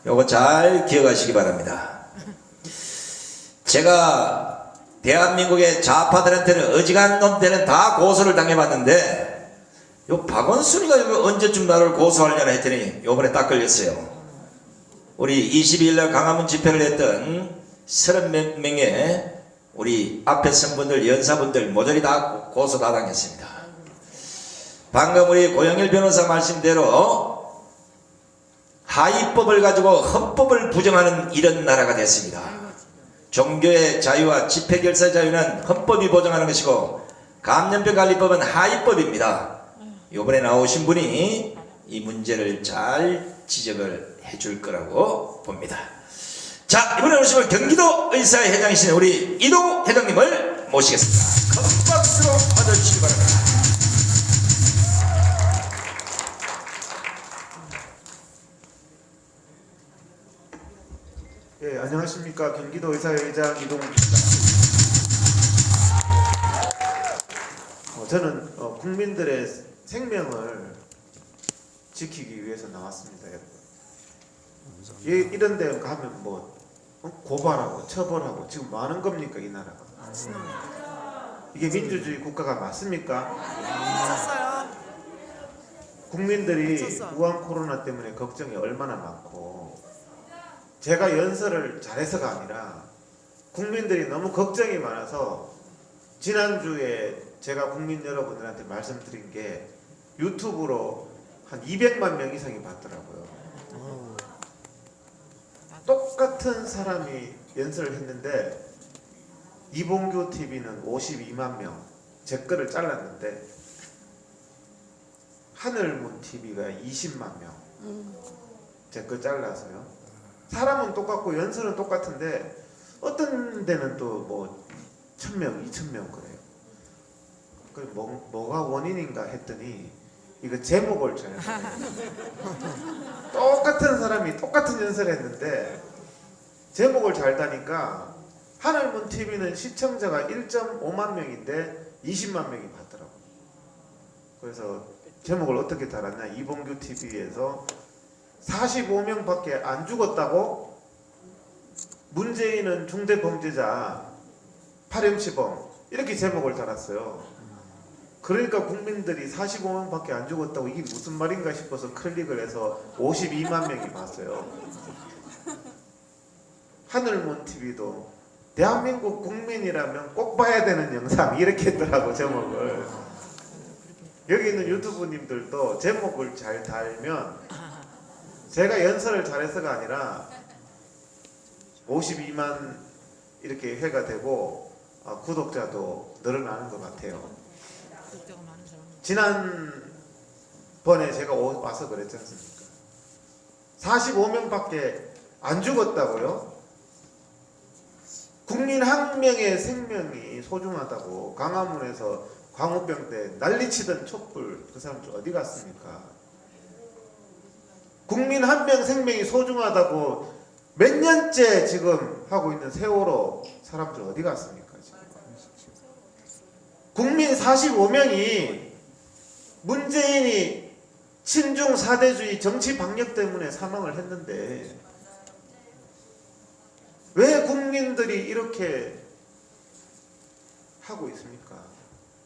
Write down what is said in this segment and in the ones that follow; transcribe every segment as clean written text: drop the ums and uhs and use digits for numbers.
요거 잘 기억하시기 바랍니다. 제가 대한민국의 좌파들한테는 어지간한 놈들은 다 고소를 당해봤는데 요 박원순이가 언제쯤 나를 고소하려나 했더니 요번에 딱 걸렸어요. 우리 22일날 강화문 집회를 했던 30몇 명의 우리 앞에 선 분들, 연사분들 모조리 다 고소 다 당했습니다. 방금 우리 고영일 변호사 말씀대로 하위법을 가지고 헌법을 부정하는 이런 나라가 됐습니다. 종교의 자유와 집회결사 자유는 헌법이 보장하는 것이고 감염병관리법은 하위법입니다. 이번에 나오신 분이 이 문제를 잘 지적을 해줄 거라고 봅니다. 자, 이번에 오시면 경기도 의사회장이신 우리 이동 회장님을 모시겠습니다. 큰 박수로 맞아주시기 바랍니다. 예, 안녕하십니까. 경기도 의사회장 이동욱입니다. 저는 국민들의 생명을 지키기 위해서 나왔습니다. 이런 데 가면 뭐 고발하고 처벌하고 지금 뭐 하는 겁니까, 이 나라가? 이게 민주주의 국가가 맞습니까? 국민들이 우한 코로나 때문에 걱정이 얼마나 많고, 제가 연설을 잘해서가 아니라 국민들이 너무 걱정이 많아서 지난주에 제가 국민 여러분들한테 말씀드린 게 유튜브로 한 200만 명 이상이 봤더라고요. 똑같은 사람이 연설을 했는데 이봉규 TV는 52만 명 제 거를 잘랐는데 하늘문 TV가 20만 명 제 거 잘라서요. 사람은 똑같고 연설은 똑같은데 어떤 데는 또 뭐 1000명, 2000명 그래요. 그 뭐가 원인인가 했더니 이거 제목을 잘 똑같은 사람이 똑같은 연설을 했는데 제목을 잘 다니까 하늘문 TV는 시청자가 1.5만 명인데 20만 명이 봤더라고요. 그래서 제목을 어떻게 달았냐, 이봉규 TV에서 45명밖에 안 죽었다고? 문재인은 중대범죄자, 파렴치범, 이렇게 제목을 달았어요. 그러니까 국민들이 45명밖에 안 죽었다고 이게 무슨 말인가 싶어서 클릭을 해서 52만 명이 봤어요. 하늘문 TV도 대한민국 국민이라면 꼭 봐야 되는 영상 이렇게 했더라고, 제목을. 여기 있는 유튜브님들도 제목을 잘 달면 제가 연설을 잘해서가 아니라 52만 이렇게 회가 되고 구독자도 늘어나는 것 같아요. 지난번에 제가 와서 그랬지 않습니까? 45명밖에 안 죽었다고요? 국민 한 명의 생명이 소중하다고 강화문에서 광우병 때 난리치던 촛불 그 사람들 어디 갔습니까? 국민 한 명 생명이 소중하다고 몇 년째 지금 하고 있는 세월호 사람들 어디 갔습니까? 지금? 국민 45명이 문재인이 친중 사대주의 정치 방역 때문에 사망을 했는데 왜 국민들이 이렇게 하고 있습니까?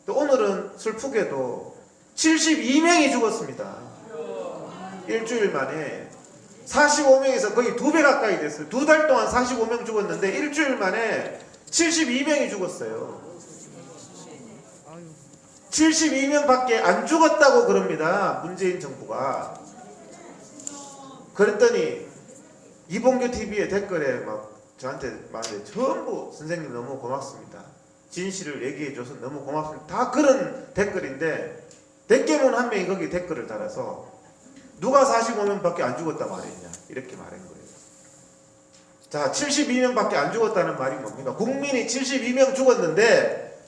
또 오늘은 슬프게도 72명이 죽었습니다. 일주일 만에 45명에서 거의 2배 가까이 됐어요. 2달 동안 45명 죽었는데 일주일 만에 72명이 죽었어요. 72명밖에 안 죽었다고 그럽니다. 문재인 정부가. 그랬더니 이봉규 TV의 댓글에 막 저한테 말하는데 전부 선생님 너무 고맙습니다. 진실을 얘기해줘서 너무 고맙습니다. 다 그런 댓글인데 대개문 한 명이 거기 댓글을 달아서 누가 45명밖에 안 죽었다 말했냐 이렇게 말한 거예요. 자, 72명밖에 안 죽었다는 말이 뭡니까? 국민이 72명 죽었는데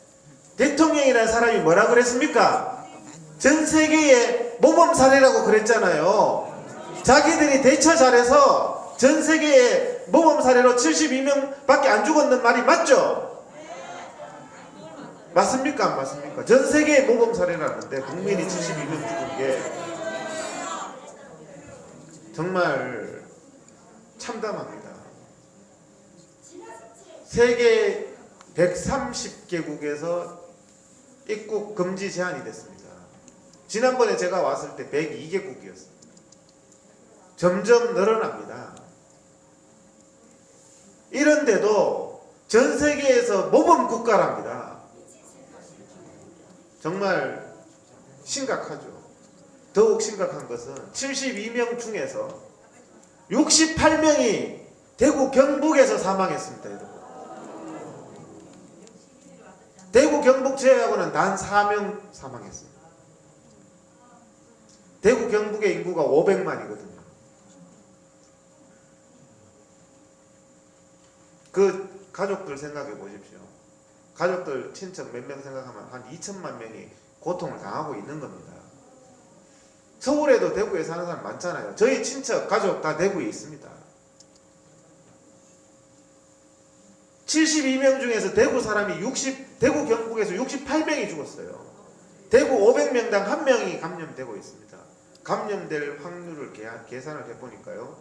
대통령이라는 사람이 뭐라 그랬습니까? 전 세계의 모범 사례라고 그랬잖아요. 자기들이 대처 잘해서 전 세계의 모범 사례로 72명밖에 안 죽었는 말이 맞죠? 맞습니까? 안 맞습니까? 전 세계의 모범 사례라는데 국민이 72명 죽은 게 정말 참담합니다. 세계 130개국에서 입국 금지 제한이 됐습니다. 지난번에 제가 왔을 때 102개국이었습니다. 점점 늘어납니다. 이런데도 전 세계에서 모범 국가랍니다. 정말 심각하죠. 더욱 심각한 것은 72명 중에서 68명이 대구 경북에서 사망했습니다. 여러분. 대구 경북 제외하고는 단 4명 사망했습니다. 대구 경북의 인구가 500만이거든요. 그 가족들 생각해 보십시오. 가족들 친척 몇 명 생각하면 한 2천만 명이 고통을 당하고 있는 겁니다. 서울에도 대구에 사는 사람 많잖아요. 저희 친척 가족 다 대구에 있습니다. 72명 중에서 대구 사람이 대구 경북에서 68명이 죽었어요. 대구 500명당 1명이 감염되고 있습니다. 감염될 확률을 계산을 해보니까요,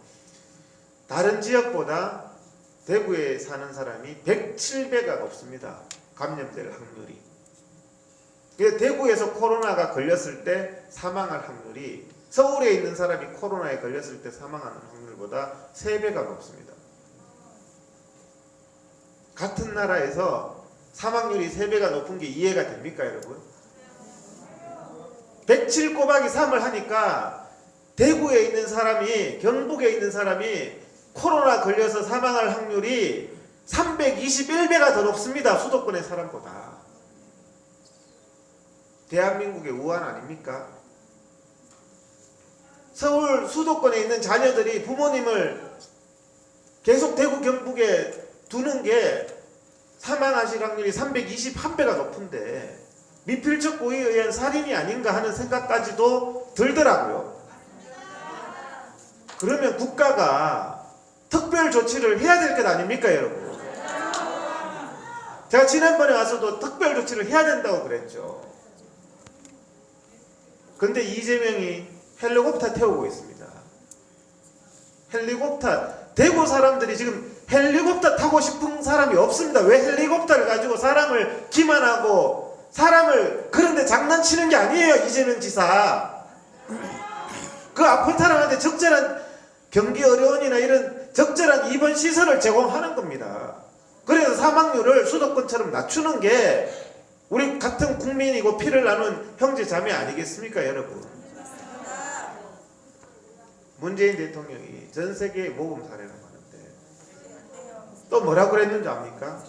다른 지역보다 대구에 사는 사람이 107배가 높습니다. 감염될 확률이. 대구에서 코로나가 걸렸을 때 사망할 확률이 서울에 있는 사람이 코로나에 걸렸을 때 사망하는 확률보다 3배가 높습니다. 같은 나라에서 사망률이 3배가 높은 게 이해가 됩니까, 여러분? 107 곱하기 3을 하니까 대구에 있는 사람이, 경북에 있는 사람이 코로나 걸려서 사망할 확률이 321배가 더 높습니다. 수도권의 사람보다. 대한민국의 우한 아닙니까? 서울 수도권에 있는 자녀들이 부모님을 계속 대구 경북에 두는 게 사망하실 확률이 321배가 높은데 미필적 고의에 의한 살인이 아닌가 하는 생각까지도 들더라고요. 그러면 국가가 특별 조치를 해야 될 것 아닙니까, 여러분? 제가 지난번에 와서도 특별 조치를 해야 된다고 그랬죠. 근데 이재명이 헬리콥터 태우고 있습니다. 헬리콥터, 대구 사람들이 지금 헬리콥터 타고 싶은 사람이 없습니다. 왜 헬리콥터를 가지고 사람을 기만하고 사람을 그런데 장난치는 게 아니에요, 이재명 지사. 그 아픈 사람한테 적절한 경기 어려운이나 이런 적절한 입원 시설을 제공하는 겁니다. 그래서 사망률을 수도권처럼 낮추는 게 우리 같은 국민이고 피를 나눈 형제 자매 아니겠습니까, 여러분? 문재인 대통령이 전 세계의 모범 사례라고 하는데 또 뭐라고 그랬는지 압니까?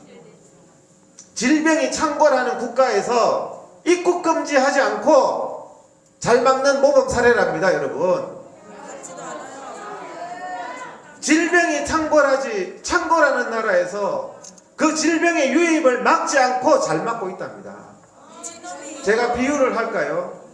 질병이 창궐하는 국가에서 입국 금지하지 않고 잘 막는 모범 사례랍니다, 여러분. 질병이 창궐하는 나라에서 그 질병의 유입을 막지 않고 잘 막고 있답니다. 제가 비유를 할까요?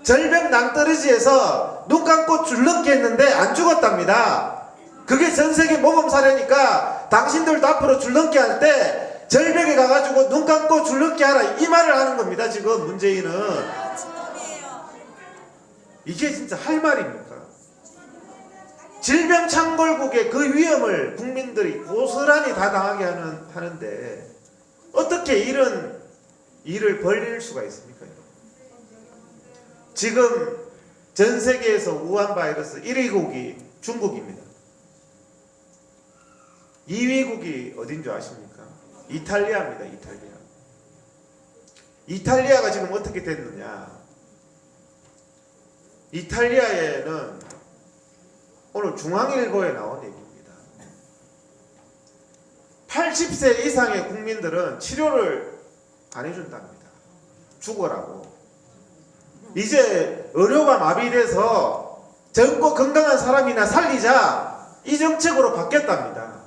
절벽 낭떠러지에서 눈 감고 줄넘기 했는데 안 죽었답니다. 그게 전 세계 모범 사례니까 당신들도 앞으로 줄넘기 할 때 절벽에 가가지고 눈 감고 줄넘기 하라, 이 말을 하는 겁니다. 지금 문재인은. 이게 진짜 할 말입니까? 질병 창궐국의 그 위험을 국민들이 고스란히 다 당하게 하는데 어떻게 이런 일을 벌릴 수가 있습니까? 지금 전 세계에서 우한 바이러스 1위국이 중국입니다. 2위국이 어딘 줄 아십니까? 이탈리아입니다. 이탈리아가 지금 어떻게 됐느냐? 이탈리아에는 오늘 중앙일보에 나온 얘기입니다. 80세 이상의 국민들은 치료를 안 해준답니다. 죽어라고. 이제 의료가 마비돼서 젊고 건강한 사람이나 살리자, 이 정책으로 바뀌었답니다.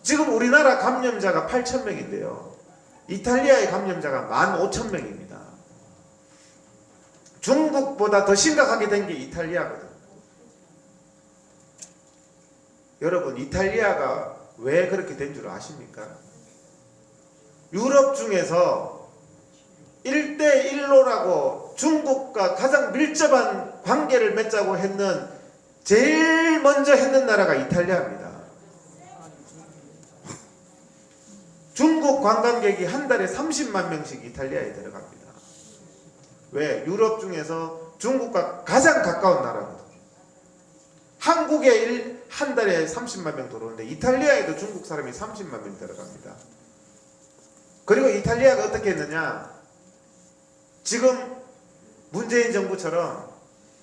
지금 우리나라 감염자가 8,000명인데요. 이탈리아의 감염자가 15,000명입니다. 중국보다 더 심각하게 된 게 이탈리아거든요. 여러분, 이탈리아가 왜 그렇게 된 줄 아십니까? 유럽 중에서 1대1로라고 중국과 가장 밀접한 관계를 맺자고 했는, 제일 먼저 했는 나라가 이탈리아입니다. 중국 관광객이 한 달에 30만 명씩 이탈리아에 들어갑니다. 왜? 유럽 중에서 중국과 가장 가까운 나라거든요. 한국에 한 달에 30만 명 들어오는데 이탈리아에도 중국 사람이 30만 명 들어갑니다. 그리고 이탈리아가 어떻게 했느냐? 지금 문재인 정부처럼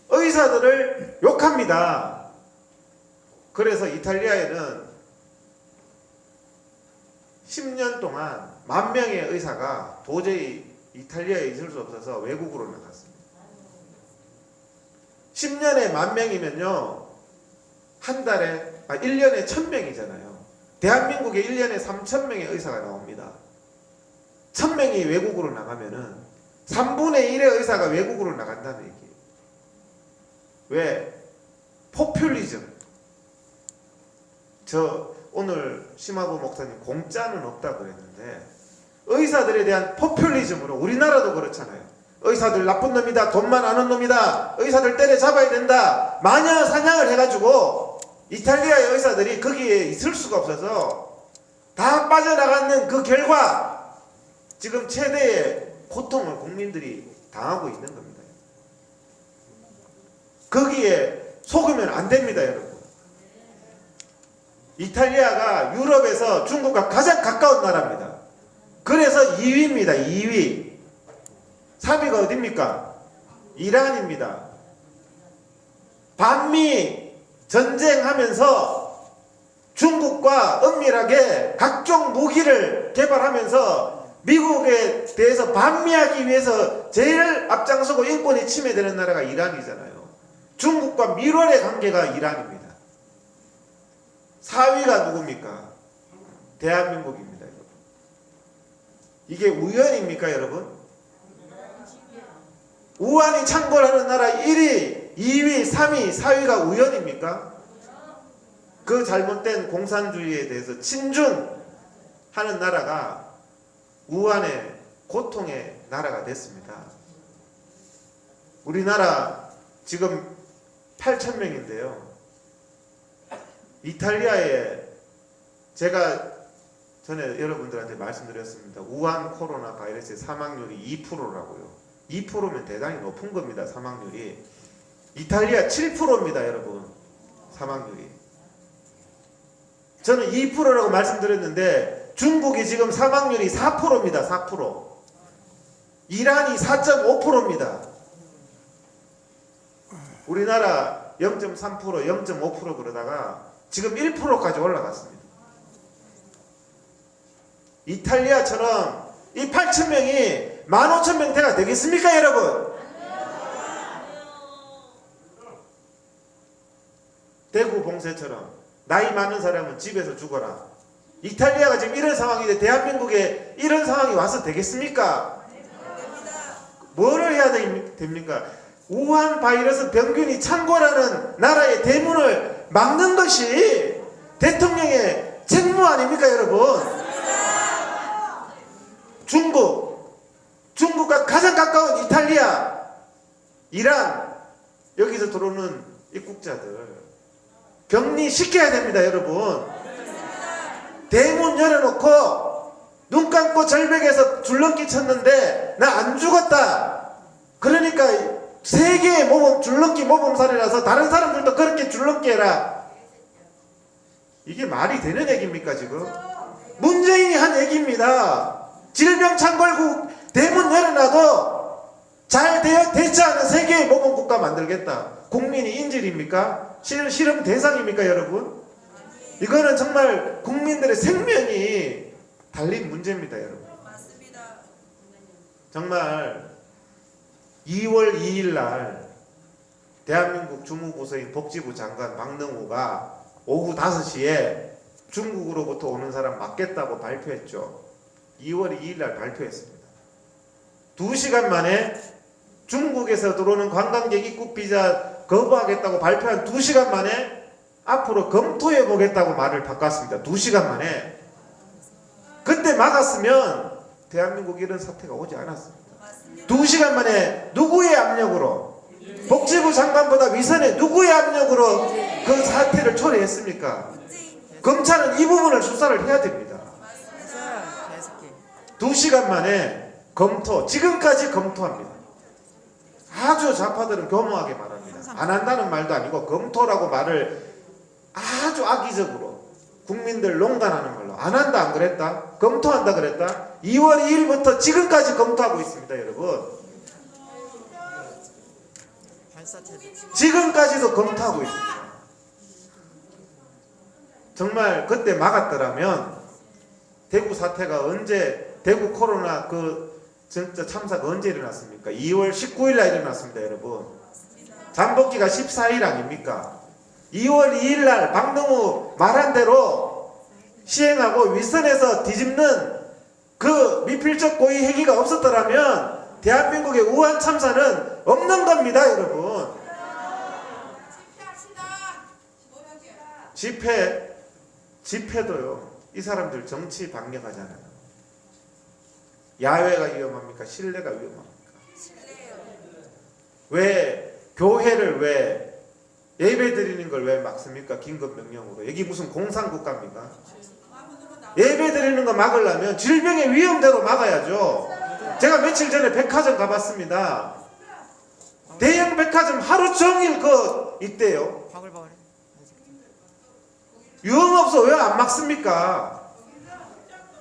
의사들을 욕합니다. 그래서 이탈리아에는 10년 동안 10,000명의 의사가 도저히 이탈리아에 있을 수 없어서 외국으로 나갔습니다. 10년에 10,000명이면요 한 달에 1년에 1,000명이잖아요. 대한민국에 1년에 3,000명의 의사가 나옵니다. 1,000명이 외국으로 나가면은 3분의 1의 의사가 외국으로 나간다는 얘기예요. 왜? 포퓰리즘. 저 오늘 심화부 목사님 공짜는 없다고 그랬는데 의사들에 대한 포퓰리즘으로 우리나라도 그렇잖아요. 의사들 나쁜 놈이다. 돈만 아는 놈이다. 의사들 때려잡아야 된다. 마녀 사냥을 해가지고 이탈리아의 의사들이 거기에 있을 수가 없어서 다 빠져나가는 그 결과 지금 최대의 고통을 국민들이 당하고 있는 겁니다. 거기에 속으면 안 됩니다, 여러분. 이탈리아가 유럽에서 중국과 가장 가까운 나라입니다. 그래서 2위입니다. 2위. 3위가 어딥니까? 이란입니다. 반미 전쟁하면서 중국과 은밀하게 각종 무기를 개발하면서 미국에 대해서 반미하기 위해서 제일 앞장서고 인권이 침해되는 나라가 이란이잖아요. 중국과 밀월의 관계가 이란입니다. 4위가 누굽니까? 대한민국입니다, 여러분. 이게 우연입니까, 여러분? 우한이 창궐하는 나라 1위, 2위, 3위, 4위가 우연입니까? 그 잘못된 공산주의에 대해서 친중하는 나라가 우한의 고통의 나라가 됐습니다. 우리나라 지금 8,000명인데요. 이탈리아에 제가 전에 여러분들한테 말씀드렸습니다. 우한 코로나 바이러스의 사망률이 2%라고요. 2%면 대단히 높은 겁니다. 사망률이. 이탈리아 7%입니다. 여러분. 사망률이. 저는 2%라고 말씀드렸는데 중국이 지금 사망률이 4%입니다. 4%. 이란이 4.5%입니다. 우리나라 0.3%, 0.5% 그러다가 지금 1%까지 올라갔습니다. 이탈리아처럼 이 8,000명이 15,000명대가 되겠습니까, 여러분? 대구 봉쇄처럼 나이 많은 사람은 집에서 죽어라. 이탈리아가 지금 이런 상황인데 대한민국에 이런 상황이 와서 되겠습니까? 뭐를 해야 됩니까? 우한 바이러스 병균이 창궐하는 나라의 대문을 막는 것이 대통령의 책무 아닙니까, 여러분? 중국과 가장 가까운 이탈리아, 이란, 여기서 들어오는 입국자들 격리시켜야 됩니다, 여러분. 대문 열어놓고 눈 감고 절벽에서 줄넘기 쳤는데 나 안 죽었다. 그러니까 세계의 줄넘기 모범사례라서 다른 사람들도 그렇게 줄넘기 해라. 이게 말이 되는 얘기입니까, 지금? 문재인이 한 얘기입니다. 질병창궐국 대문 열어놔도 잘 대처하는 세계의 모범국가 만들겠다. 국민이 인질입니까? 실험 대상입니까, 여러분? 이거는 정말 국민들의 생명이 달린 문제입니다, 여러분. 정말 2월 2일 날 대한민국 주무부서인 복지부 장관 박능우가 오후 5시에 중국으로부터 오는 사람 막겠다고 발표했죠. 2월 2일 날 발표했습니다. 2시간 만에 중국에서 들어오는 관광객 입국 비자 거부하겠다고 발표한 2시간 만에 앞으로 검토해 보겠다고 말을 바꿨습니다. 2시간 만에. 그때 막았으면 대한민국 이런 사태가 오지 않았습니다. 2시간 만에 누구의 압력으로, 복지부 장관보다 위선의 누구의 압력으로 그 사태를 초래했습니까? 검찰은 이 부분을 수사를 해야 됩니다. 2시간 만에 검토, 지금까지 검토합니다. 아주 좌파들은 교묘하게 말합니다. 안 한다는 말도 아니고 검토라고 말을 아주 악의적으로 국민들 농간하는 걸로 안 한다 안 그랬다? 검토한다 그랬다? 2월 2일부터 지금까지 검토하고 있습니다, 여러분. 지금까지도 검토하고 있습니다. 정말 그때 막았더라면 대구 사태가 언제, 대구 코로나 진짜 참사가 언제 일어났습니까? 2월 19일 날 일어났습니다, 여러분. 잠복기가 14일 아닙니까? 2월 2일 날 박능우 말한 대로 시행하고 윗선에서 뒤집는 그 미필적 고의 행위가 없었더라면 대한민국의 우한 참사는 없는 겁니다, 여러분. 집회도요. 이 사람들 정치 반격하잖아요. 야외가 위험합니까? 실내가 위험합니까? 왜 교회를 왜 예배 드리는 걸 왜 막습니까? 긴급 명령으로. 여기 무슨 공산국가입니까? 예배 드리는 거 막으려면 질병의 위험대로 막아야죠. 제가 며칠 전에 백화점 가봤습니다. 대형 백화점 하루 종일 있대요. 유흥업소 왜 안 막습니까?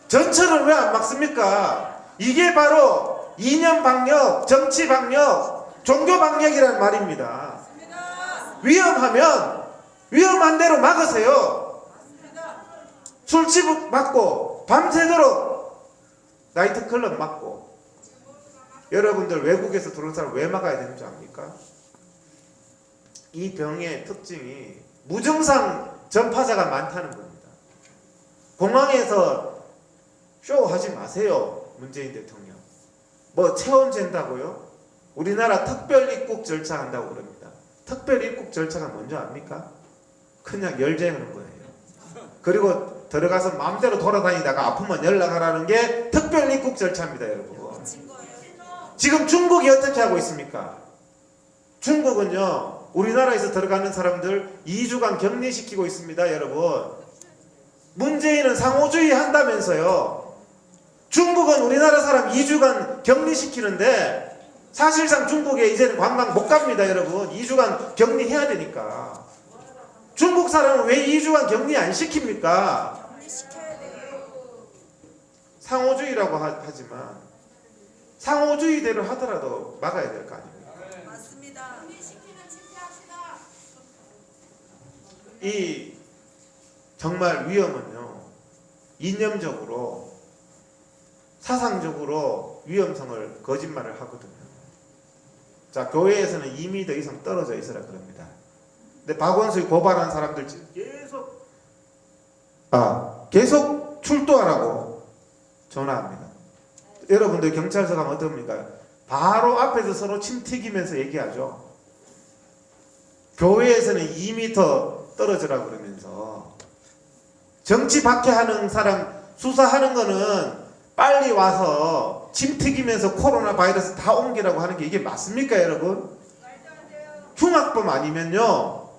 전철은 왜 안 막습니까? 이게 바로 이념 방역, 정치 방역, 종교 방역이란 말입니다. 위험하면 위험한 대로 막으세요. 술집 막고 밤새도록 나이트클럽 막고. 여러분들 외국에서 들어온 사람 왜 막아야 되는 줄 압니까? 이 병의 특징이 무증상 전파자가 많다는 겁니다. 공항에서 쇼하지 마세요. 문재인 대통령. 뭐 체온 잰다고요? 우리나라 특별 입국 절차 한다고 그럽니다. 특별 입국 절차가 뭔지 압니까? 그냥 열재하는 거예요. 그리고 들어가서 마음대로 돌아다니다가 아프면 연락하라는 게 특별 입국 절차입니다, 여러분. 지금 중국이 어떻게 하고 있습니까? 중국은요, 우리나라에서 들어가는 사람들 2주간 격리시키고 있습니다, 여러분. 문재인은 상호주의 한다면서요. 중국은 우리나라 사람 2주간 격리시키는데 사실상 중국에 이제는 관광 못 갑니다, 여러분. 2주간 격리해야 되니까. 중국 사람은 왜 2주간 격리 안 시킵니까? 상호주의라고 하지만 상호주의대로 하더라도 막아야 될 거 아닙니까? 맞습니다. 이 정말 위험은요, 이념적으로 사상적으로 위험성을 거짓말을 하거든요. 자, 교회에서는 2m 이상 떨어져 있으라 그럽니다. 근데 박원순이 고발한 사람들 계속 출두하라고 전화합니다. 여러분들 경찰서 가면 어떻습니까? 바로 앞에서 서로 침 튀기면서 얘기하죠. 교회에서는 2m 떨어지라 그러면서 정치 박해하는 사람 수사하는 거는 빨리 와서 침 튀기면서 코로나 바이러스 다 옮기라고 하는 게 이게 맞습니까, 여러분? 흉악범 아니면요,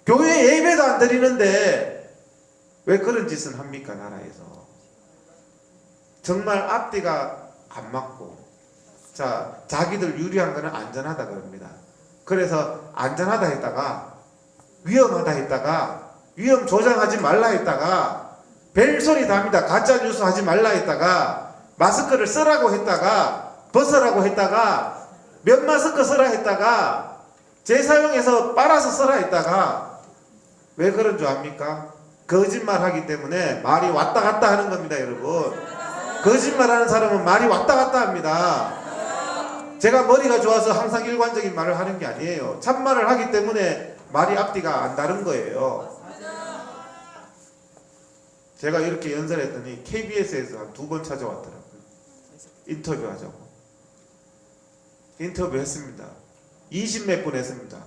교회 예배도 안 드리는데 왜 그런 짓을 합니까, 나라에서? 정말 앞뒤가 안 맞고, 자, 자기들 유리한 거는 안전하다 그럽니다. 그래서 안전하다 했다가 위험하다 했다가 위험 조장하지 말라 했다가 벨소리 답니다. 가짜 뉴스 하지 말라 했다가 마스크를 쓰라고 했다가 벗으라고 했다가 면 마스크 쓰라 했다가 재사용해서 빨아서 쓰라 했다가 왜 그런 줄 압니까? 거짓말 하기 때문에 말이 왔다 갔다 하는 겁니다, 여러분. 거짓말하는 사람은 말이 왔다 갔다 합니다. 제가 머리가 좋아서 항상 일관적인 말을 하는 게 아니에요. 참말을 하기 때문에 말이 앞뒤가 안 다른 거예요. 제가 이렇게 연설했더니 KBS에서 한 2번 찾아왔더라고요. 인터뷰하자고. 인터뷰했습니다. 20몇 분 했습니다.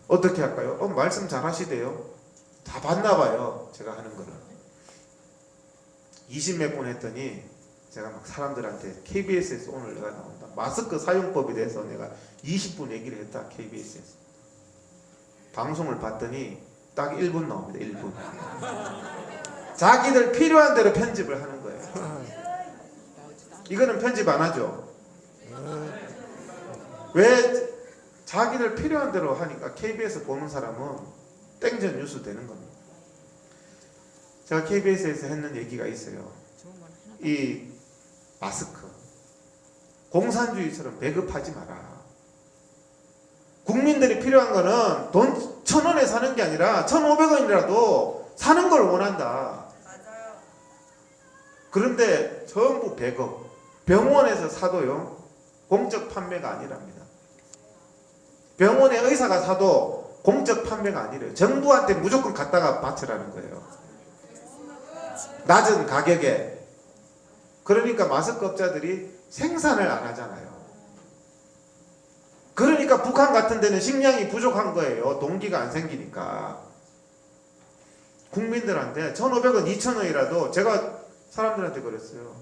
어떻게 할까요? 말씀 잘 하시대요. 다 봤나봐요, 제가 하는 거를. 20몇 분 했더니 제가 막 사람들한테 KBS에서 오늘 내가 나온다, 마스크 사용법에 대해서 내가 20분 얘기를 했다, KBS에서. 방송을 봤더니 딱 1분 나옵니다. 1분. 자기들 필요한 대로 편집을 하는 거예요. 이거는 편집 안 하죠. 왜 자기들 필요한 대로 하니까 KBS 보는 사람은 땡전 뉴스 되는 겁니다. 제가 KBS에서 했는 얘기가 있어요. 이 마스크 공산주의처럼 배급하지 마라. 국민들이 필요한 거는 돈 1,000원에 사는 게 아니라 1,500원이라도 사는 걸 원한다. 그런데 전부 배급. 병원에서 사도요 공적 판매가 아니랍니다. 병원의 의사가 사도 공적 판매가 아니래요. 정부한테 무조건 갖다가 바치라는 거예요. 낮은 가격에. 그러니까 마스크 업자들이 생산을 안 하잖아요. 그러니까 북한 같은 데는 식량이 부족한 거예요. 동기가 안 생기니까. 국민들한테 1,500원, 2,000원이라도 제가 사람들한테 그랬어요.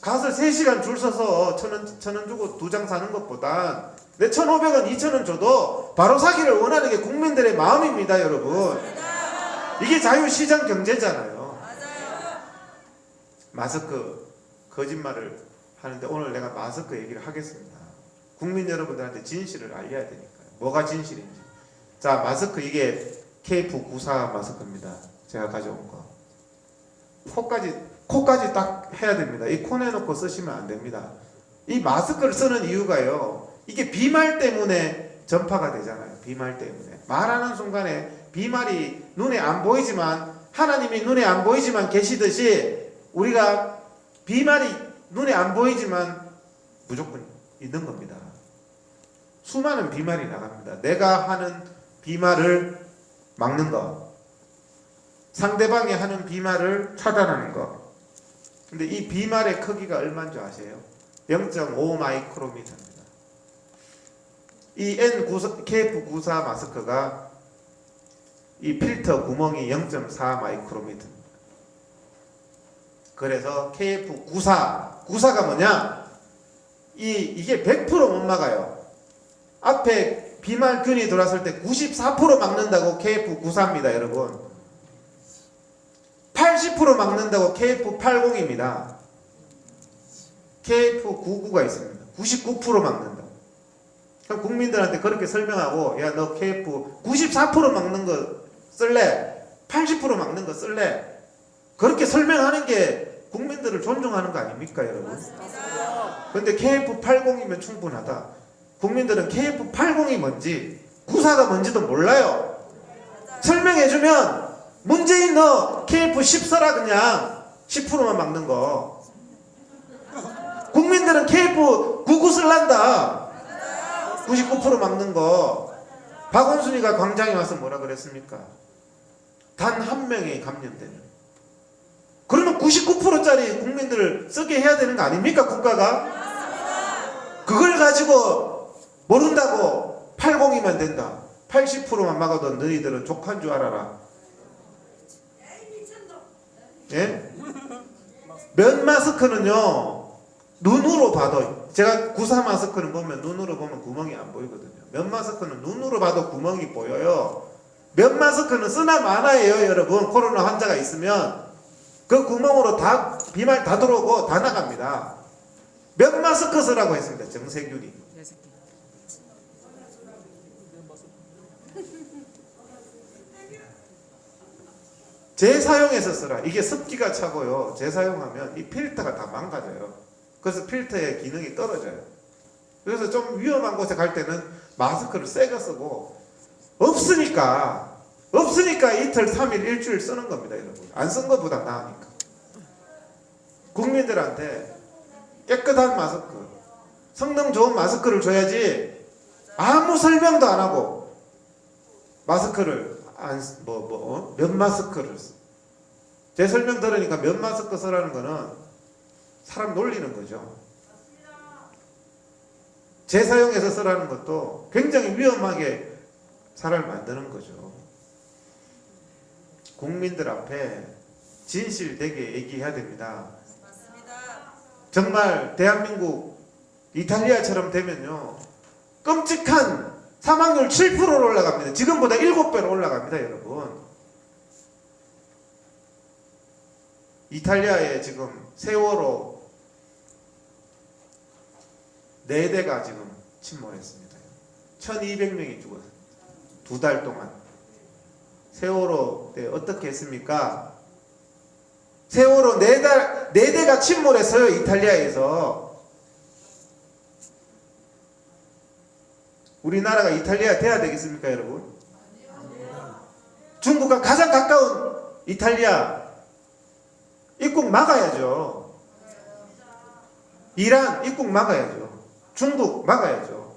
가서 3시간 줄 서서 1,000원 주고 2장 사는 것보단 내 1,500원, 2,000원 줘도 바로 사기를 원하는 게 국민들의 마음입니다, 여러분. 이게 자유시장 경제잖아요. 마스크 거짓말을 하는데 오늘 내가 마스크 얘기를 하겠습니다. 국민 여러분들한테 진실을 알려야 되니까요. 뭐가 진실인지. 자, 마스크 이게 KF94 마스크입니다. 제가 가져온 거. 코까지 딱 해야 됩니다. 이 코 내놓고 쓰시면 안 됩니다. 이 마스크를 쓰는 이유가요. 이게 비말 때문에 전파가 되잖아요. 비말 때문에. 말하는 순간에 비말이 눈에 안 보이지만 하나님이 눈에 안 보이지만 계시듯이 우리가 비말이 눈에 안 보이지만 무조건 있는 겁니다. 수많은 비말이 나갑니다. 내가 하는 비말을 막는 것, 상대방이 하는 비말을 차단하는 것. 근데 이 비말의 크기가 얼마인 줄 아세요? 0.5 마이크로미터입니다. 이 KF94 마스크가 이 필터 구멍이 0.4 마이크로미터입니다. 그래서 KF94가 뭐냐? 이게 100% 못 막아요. 앞에 비말균이 들어왔을 때 94% 막는다고 KF94입니다, 여러분. 80% 막는다고 KF80입니다. KF99가 있습니다. 99% 막는다고. 그럼 국민들한테 그렇게 설명하고, 야, 너 KF 94% 막는 거 쓸래? 80% 막는 거 쓸래? 그렇게 설명하는 게 국민들을 존중하는 거 아닙니까, 여러분? 근데 KF80이면 충분하다. 국민들은 KF80이 뭔지 94가 뭔지도 몰라요. 설명해주면 문재인 너 KF10 써라. 그냥 10%만 막는 거. 국민들은 KF99 쓸란다. 99% 막는 거. 박원순이가 광장에 와서 뭐라 그랬습니까? 단 한 명이 감염되는. 그러면 99%짜리 국민들을 쓰게 해야 되는 거 아닙니까, 국가가? 그걸 가지고 모른다고 80이면 된다. 80%만 막아도 너희들은 족한 줄 알아라. 예? 면 마스크는요, 눈으로 봐도, 제가 94 마스크는 보면 눈으로 보면 구멍이 안 보이거든요. 면 마스크는 눈으로 봐도 구멍이 보여요. 면 마스크는 쓰나 마나예요, 여러분. 코로나 환자가 있으면 그 구멍으로 다 비말 다 들어오고 다 나갑니다. 면 마스크 쓰라고 했습니다, 정세균이. 재사용해서 쓰라. 이게 습기가 차고요. 재사용하면 이 필터가 다 망가져요. 그래서 필터의 기능이 떨어져요. 그래서 좀 위험한 곳에 갈 때는 마스크를 새거 쓰고, 없으니까 이틀, 3일, 일주일 쓰는 겁니다, 여러분. 안 쓴 것보다 나으니까. 국민들한테 깨끗한 마스크, 성능 좋은 마스크를 줘야지 아무 설명도 안 하고 마스크를 면 마스크를 제 설명 들으니까 면 마스크 쓰라는 거는 사람 놀리는 거죠. 재사용해서 쓰라는 것도 굉장히 위험하게 사람을 만드는 거죠. 국민들 앞에 진실되게 얘기해야 됩니다. 정말 대한민국 이탈리아처럼 되면요, 끔찍한 사망률 7%로 올라갑니다. 지금보다 7배로 올라갑니다, 여러분. 이탈리아에 지금 세월호 4대가 지금 침몰했습니다. 1200명이 죽었어요. 2달 동안. 세월호 때 어떻게 했습니까? 세월호 4대가 침몰했어요. 이탈리아에서. 우리나라가 이탈리아 돼야 되겠습니까, 여러분? 중국과 가장 가까운 이탈리아 입국 막아야죠. 이란 입국 막아야죠. 중국 막아야죠.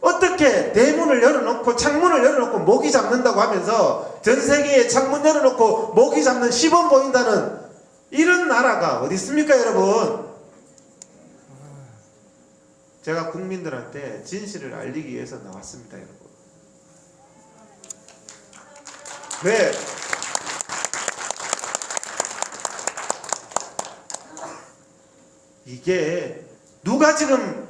어떻게 대문을 열어놓고 창문을 열어놓고 모기 잡는다고 하면서 전 세계에 창문 열어놓고 모기 잡는 시범 보인다는 이런 나라가 어디 있습니까, 여러분? 제가 국민들한테 진실을 알리기 위해서 나왔습니다, 여러분. 왜? 이게 누가 지금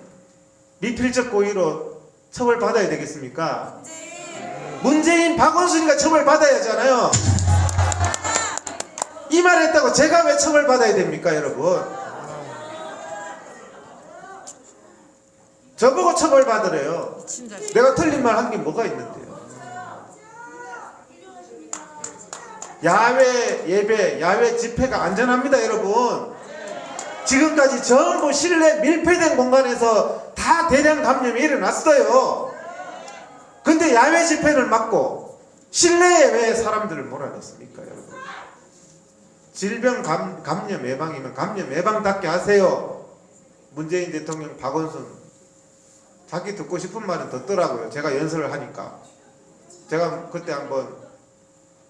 미필적 고의로 처벌받아야 되겠습니까? 문재인, 박원순이가 처벌받아야 하잖아요. 이 말 했다고 제가 왜 처벌받아야 됩니까, 여러분? 저보고 처벌받으래요. 내가 틀린 말 한 게 뭐가 있는데요? 야외 예배, 야외 집회가 안전합니다, 여러분. 지금까지 전부 실내 밀폐된 공간에서 다 대량 감염이 일어났어요. 근데 야외 집회를 막고 실내에 왜 사람들을 몰아냈습니까, 여러분? 질병 감염 예방이면 감염 예방답게 하세요. 문재인 대통령, 박원순 자기 듣고 싶은 말은 듣더라고요. 제가 연설을 하니까. 제가 그때 한번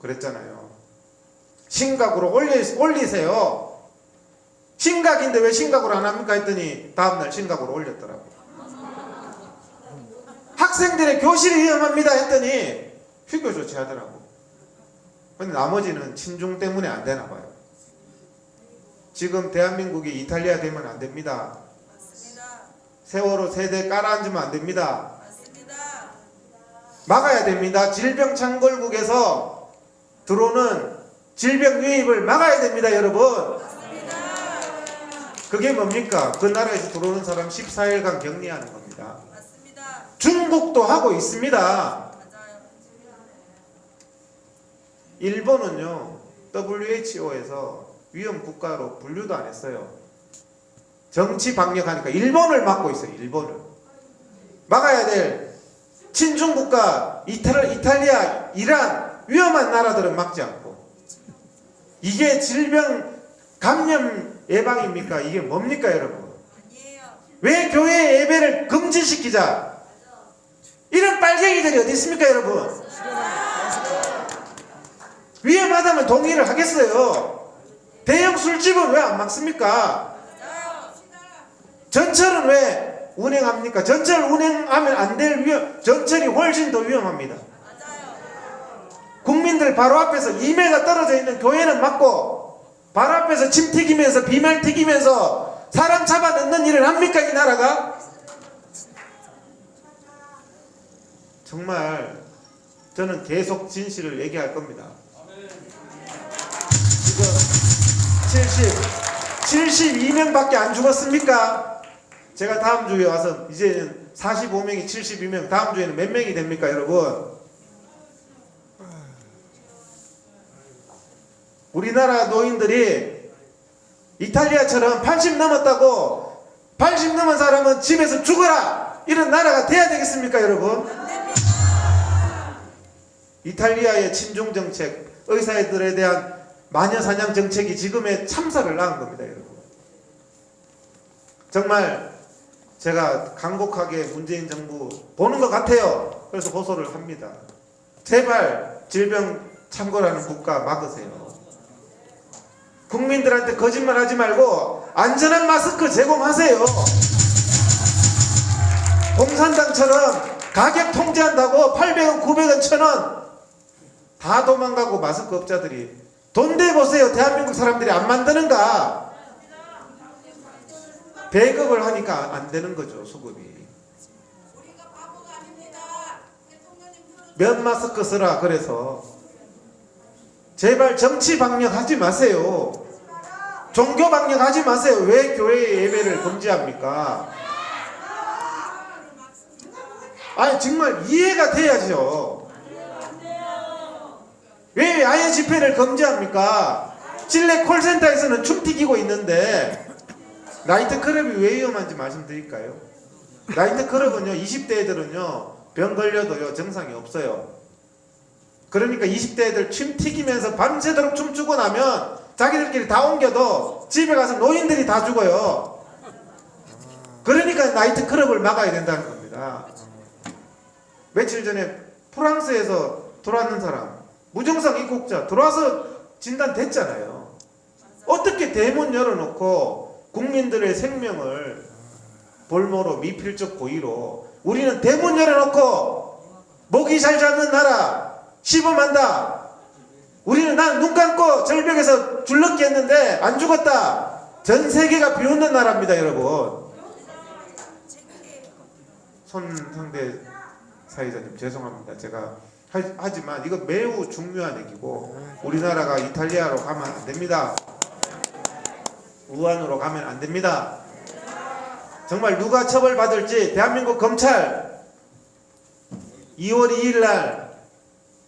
그랬잖아요. 심각으로 올리세요. 심각인데 왜 심각으로 안 합니까 했더니 다음날 심각으로 올렸더라고요. 학생들의 교실이 위험합니다 했더니 휴교 조치하더라고. 근데 나머지는 친중 때문에 안 되나 봐요. 지금 대한민국이 이탈리아 되면 안 됩니다. 세월호 세대 깔아앉으면 안 됩니다. 막아야 됩니다. 질병창궐국에서 들어오는 질병 유입을 막아야 됩니다, 여러분. 그게 뭡니까? 그 나라에서 들어오는 사람 14일간 격리하는 겁니다. 중국도 하고 있습니다. 일본은요, WHO에서 위험 국가로 분류도 안 했어요. 정치 방역하니까 일본을 막고 있어요. 일본을 막아야 될 친중 국가 이탈리아, 이란 위험한 나라들은 막지 않고. 이게 질병 감염 예방입니까? 이게 뭡니까, 여러분? 왜 교회 예배를 금지시키자? 이런 빨갱이들이 어디 있습니까, 여러분? 위험하다면 동의를 하겠어요. 대형 술집은 왜 안 막습니까? 전철은 왜 운행합니까? 전철 운행하면 안 될 전철이 훨씬 더 위험합니다. 국민들 바로 앞에서 2m 떨어져 있는 교회는 막고 바로 앞에서 침 튀기면서 비말 튀기면서 사람 잡아넣는 일을 합니까, 이 나라가? 정말 저는 계속 진실을 얘기할 겁니다. 지금 72명밖에 안 죽었습니까? 제가 다음 주에 와서 이제는 45명이 72명, 다음 주에는 몇 명이 됩니까, 여러분? 우리나라 노인들이 이탈리아처럼 80 넘었다고 80 넘은 사람은 집에서 죽어라! 이런 나라가 돼야 되겠습니까, 여러분? 이탈리아의 친중 정책, 의사들에 대한 마녀 사냥 정책이 지금의 참사를 낳은 겁니다, 여러분. 정말 제가 간곡하게 문재인 정부 보는 것 같아요. 그래서 호소를 합니다. 제발 질병 창궐하는 국가 막으세요. 국민들한테 거짓말 하지 말고 안전한 마스크 제공하세요. 공산당처럼 가격 통제한다고 800원, 900원, 1000원 다 도망가고 마스크 업자들이 돈 대보세요. 대한민국 사람들이 안 만드는가? 배급을 하니까 안 되는 거죠, 수급이. 면 마스크 쓰라 그래서. 제발 정치 방역하지 마세요. 종교 방역하지 마세요. 왜 교회의 예배를 금지합니까? 아니 정말 이해가 돼야죠. 왜 아예 집회를 금지합니까? 실내 콜센터에서는 춤 튀기고 있는데 나이트클럽이 왜 위험한지 말씀드릴까요? 나이트클럽은요 20대 애들은요 병 걸려도요 증상이 없어요. 그러니까 20대 애들 춤 튀기면서 밤새도록 춤추고 나면 자기들끼리 다 옮겨도 집에 가서 노인들이 다 죽어요. 그러니까 나이트클럽을 막아야 된다는 겁니다. 며칠 전에 프랑스에서 돌아왔는 사람 무증상 입국자 들어와서 진단됐잖아요. 어떻게 대문 열어놓고 국민들의 생명을 볼모로 미필적 고의로 우리는 대문 열어놓고 먹이 잘 잡는 나라 시범한다. 우리는 난 눈 감고 절벽에서 줄넘기 했는데 안 죽었다. 전 세계가 비웃는 나라입니다, 여러분. 손상대 사회자님 죄송합니다. 제가 하지만 이거 매우 중요한 얘기고 우리나라가 이탈리아로 가면 안 됩니다. 우한으로 가면 안 됩니다. 정말 누가 처벌받을지 대한민국 검찰 2월 2일 날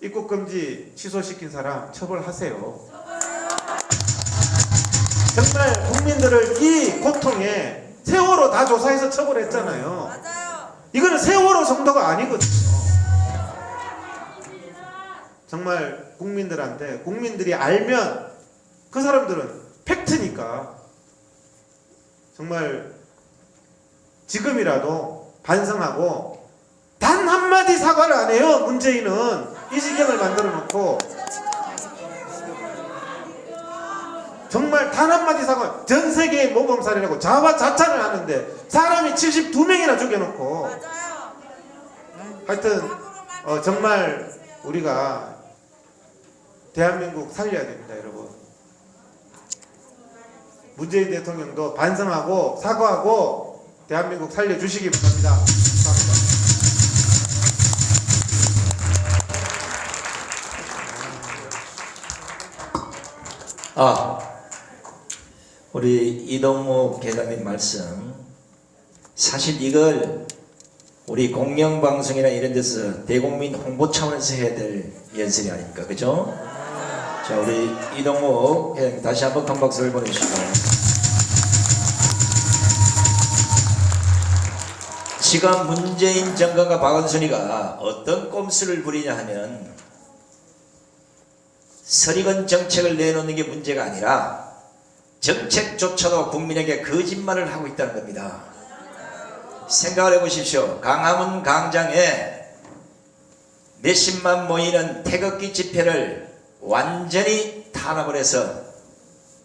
입국금지 취소시킨 사람 처벌하세요. 정말 국민들을 이 고통에 세월호 다 조사해서 처벌했잖아요. 이거는 세월호 정도가 아니거든요. 정말 국민들한테 국민들이 알면 그 사람들은 팩트니까 정말 지금이라도 반성하고 단 한마디 사과를 안 해요. 문재인은 이 지경을 만들어 놓고 정말 단 한마디 사과. 전 세계의 모범사례라고 자화자찬을 하는데 사람이 72명이나 죽여놓고 하여튼 정말 우리가 대한민국 살려야 됩니다, 여러분. 문재인 대통령도 반성하고 사과하고 대한민국 살려주시기 바랍니다. 감사합니다. 우리 이동무 계장님 말씀, 사실 이걸 우리 공영방송이나 이런 데서 대국민 홍보 차원에서 해야 될 연설이 아닙니까? 그죠? 자, 우리 이동무 계장님 다시 한번 큰 박수를 보내주시고, 지금 문재인 정권과 박원순이가 어떤 꼼수를 부리냐 하면 설익은 정책을 내놓는 게 문제가 아니라 정책조차도 국민에게 거짓말을 하고 있다는 겁니다. 생각을 해보십시오. 강화문 광장에 몇십만 모이는 태극기 집회를 완전히 탄압을 해서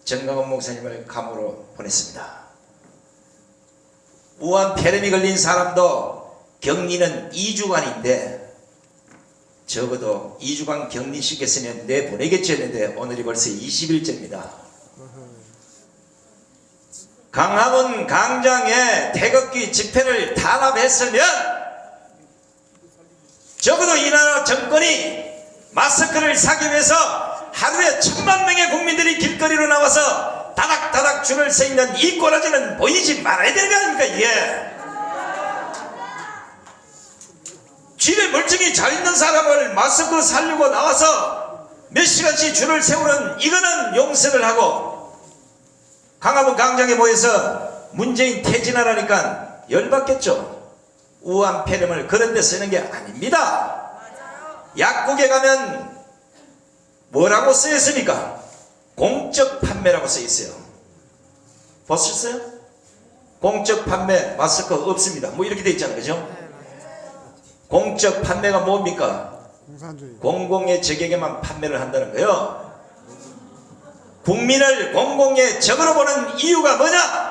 정강원 목사님을 감옥으로 보냈습니다. 우한 폐렴이 걸린 사람도 격리는 2주간인데 적어도 2주간 격리시켰으면 내보내겠지 했는데 오늘이 벌써 20일째입니다. 강화문 광장에 태극기 집회를 탄압했으면 적어도 이 나라 정권이 마스크를 사기 위해서 하루에 1000만 명의 국민들이 길거리로 나와서 다닥다닥 줄을 서 있는 이 꼬라지는 보이지 말아야 되는 거 아닙니까? 이게 집에 멀쩡히 잘 있는 사람을 마스크 살려고 나와서 몇 시간씩 줄을 세우는 이거는 용서를 하고, 강화문 광장에 모여서 문재인 퇴진하라니까 열받겠죠. 우한 폐렴을 그런 데 쓰는 게 아닙니다. 약국에 가면 뭐라고 쓰여 있습니까? 공적 판매라고 쓰여 있어요. 보셨어요? 공적 판매 마스크 없습니다. 뭐 이렇게 돼 있잖아요. 그죠? 공적 판매가 뭡니까? 공공의 적에게만 판매를 한다는 거예요. 국민을 공공의 적으로 보는 이유가 뭐냐?